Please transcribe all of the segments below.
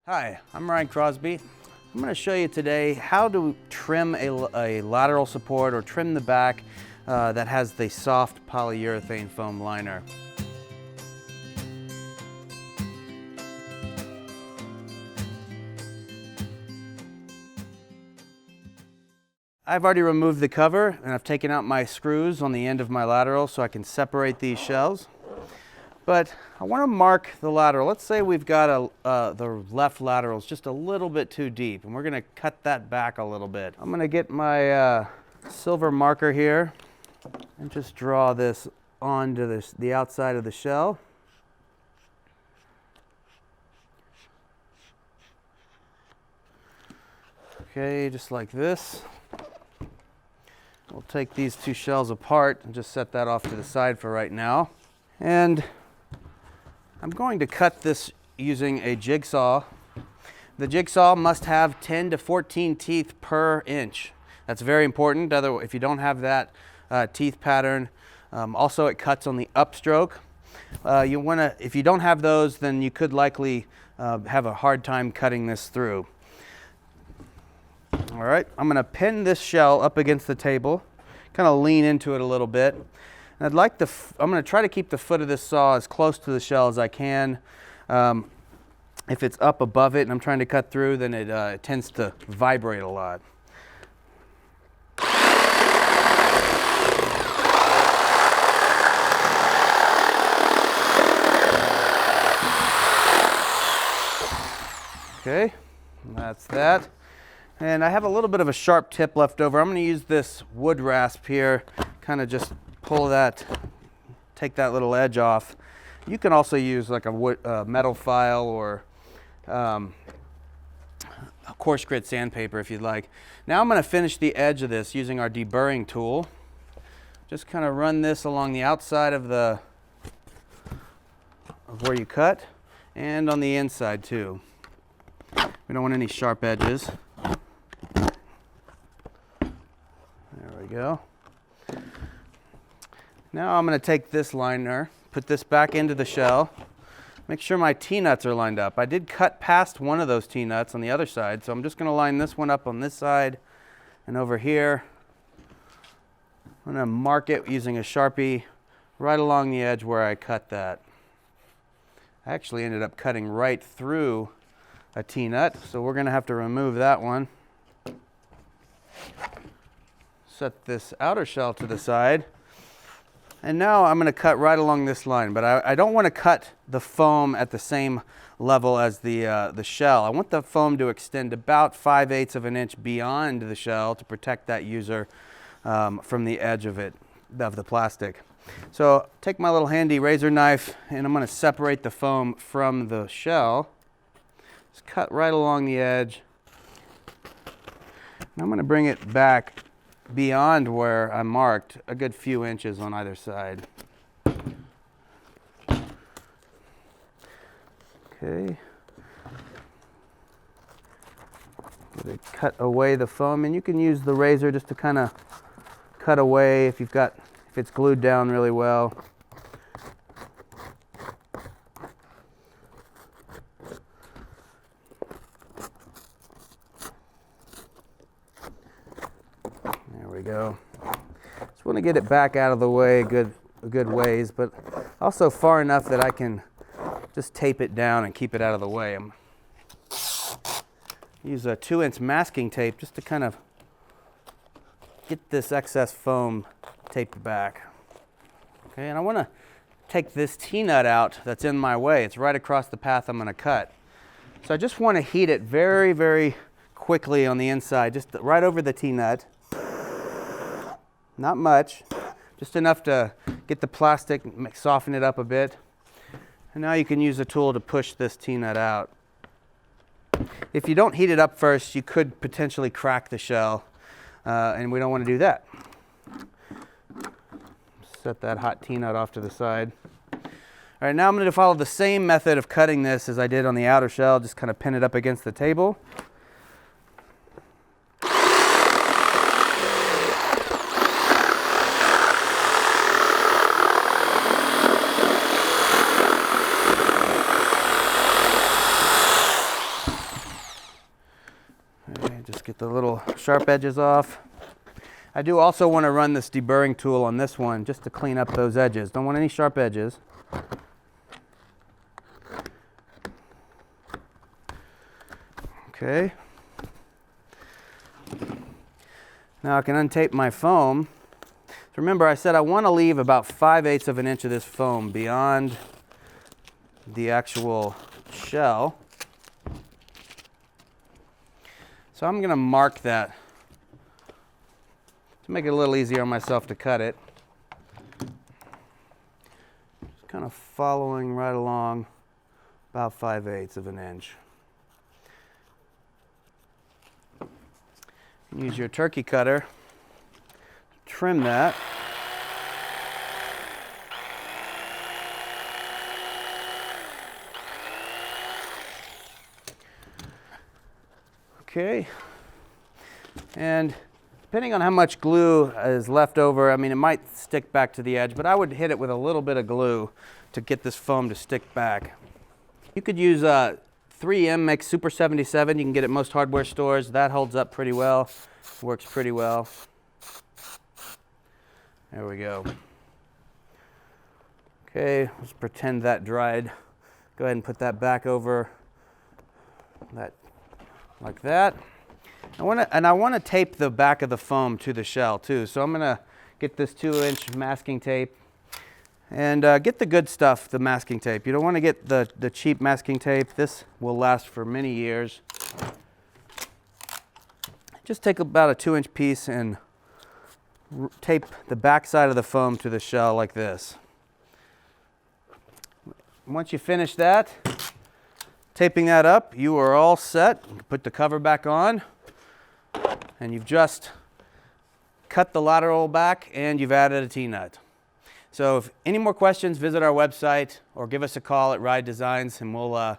Hi, I'm Ryan Crosby. I'm going to show you today how to trim a lateral support or trim the back that has the soft polyurethane foam liner. I've already removed the cover and I've taken out my screws on the end of my lateral so I can separate these shells. But I want to mark the lateral. Let's say we've got the left lateral is just a little bit too deep, and we're going to cut that back a little bit. I'm going to get my silver marker here and just draw this onto the outside of the shell. Okay, just like this. We'll take these two shells apart and just set that off to the side for right now. And I'm going to cut this using a jigsaw. The jigsaw must have 10 to 14 teeth per inch. That's very important. Otherwise, if you don't have that teeth pattern, also it cuts on the upstroke. If you don't have those, then you could likely have a hard time cutting this through. All right, I'm going to pin this shell up against the table, kind of lean into it a little bit. And I'm going to try to keep the foot of this saw as close to the shell as I can. If it's up above it and I'm trying to cut through, then it tends to vibrate a lot. Okay, that's that. And I have a little bit of a sharp tip left over. I'm going to use this wood rasp here, kind of just pull that, take that little edge off. You can also use like a metal file or a coarse grit sandpaper if you'd like. Now I'm going to finish the edge of this using our deburring tool. Just kind of run this along the outside of where you cut and on the inside too. We don't want any sharp edges. There we go. Now I'm going to take this liner, put this back into the shell, make sure my T-nuts are lined up. I did cut past one of those T-nuts on the other side, so I'm just going to line this one up on this side and over here. I'm going to mark it using a Sharpie right along the edge where I cut that. I actually ended up cutting right through a T-nut, so we're going to have to remove that one. Set this outer shell to the side. And now I'm going to cut right along this line, but I don't want to cut the foam at the same level as the shell. I want the foam to extend about 5/8 of an inch beyond the shell to protect that user from the edge of the plastic. So take my little handy razor knife and I'm going to separate the foam from the shell. Just cut right along the edge. And I'm going to bring it back beyond where I marked, a good few inches on either side. Okay. Gonna cut away the foam, and you can use the razor just to kind of cut away if it's glued down really well. Go. Just want to get it back out of the way a good ways, but also far enough that I can just tape it down and keep it out of the way. Use a 2-inch masking tape just to kind of get this excess foam taped back. Okay, and I want to take this T-nut out that's in my way. It's right across the path I'm going to cut. So I just want to heat it very, very quickly on the inside, just right over the T-nut. Not much, just enough to get the plastic, soften it up a bit. And now you can use a tool to push this T-nut out. If you don't heat it up first, you could potentially crack the shell, and we don't want to do that. Set that hot T-nut off to the side. All right, now I'm going to follow the same method of cutting this as I did on the outer shell, just kind of pin it up against the table. Just get the little sharp edges off. I do also want to run this deburring tool on this one just to clean up those edges. Don't want any sharp edges. Okay. Now I can untape my foam. Remember, I said I want to leave about 5/8 of an inch of this foam beyond the actual shell. So I'm going to mark that to make it a little easier on myself to cut it. Just kind of following right along about 5/8 of an inch. Use your turkey cutter, trim that. Okay, and depending on how much glue is left over, I mean, it might stick back to the edge, but I would hit it with a little bit of glue to get this foam to stick back. You could use 3M makes Super 77. You can get it at most hardware stores. That holds up pretty well, works pretty well. There we go. Okay, let's pretend that dried. Go ahead and put that back over that like that. I want to tape the back of the foam to the shell too. So I'm going to get this 2-inch masking tape and get the good stuff, the masking tape. You don't want to get the cheap masking tape. This will last for many years. Just take about a 2-inch piece and tape the back side of the foam to the shell like this. Once you finish that, taping that up, you are all set. You can put the cover back on, and you've just cut the lateral back and you've added a T-nut. So if any more questions, visit our website or give us a call at Ride Designs and we'll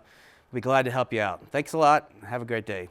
be glad to help you out. Thanks a lot. Have a great day.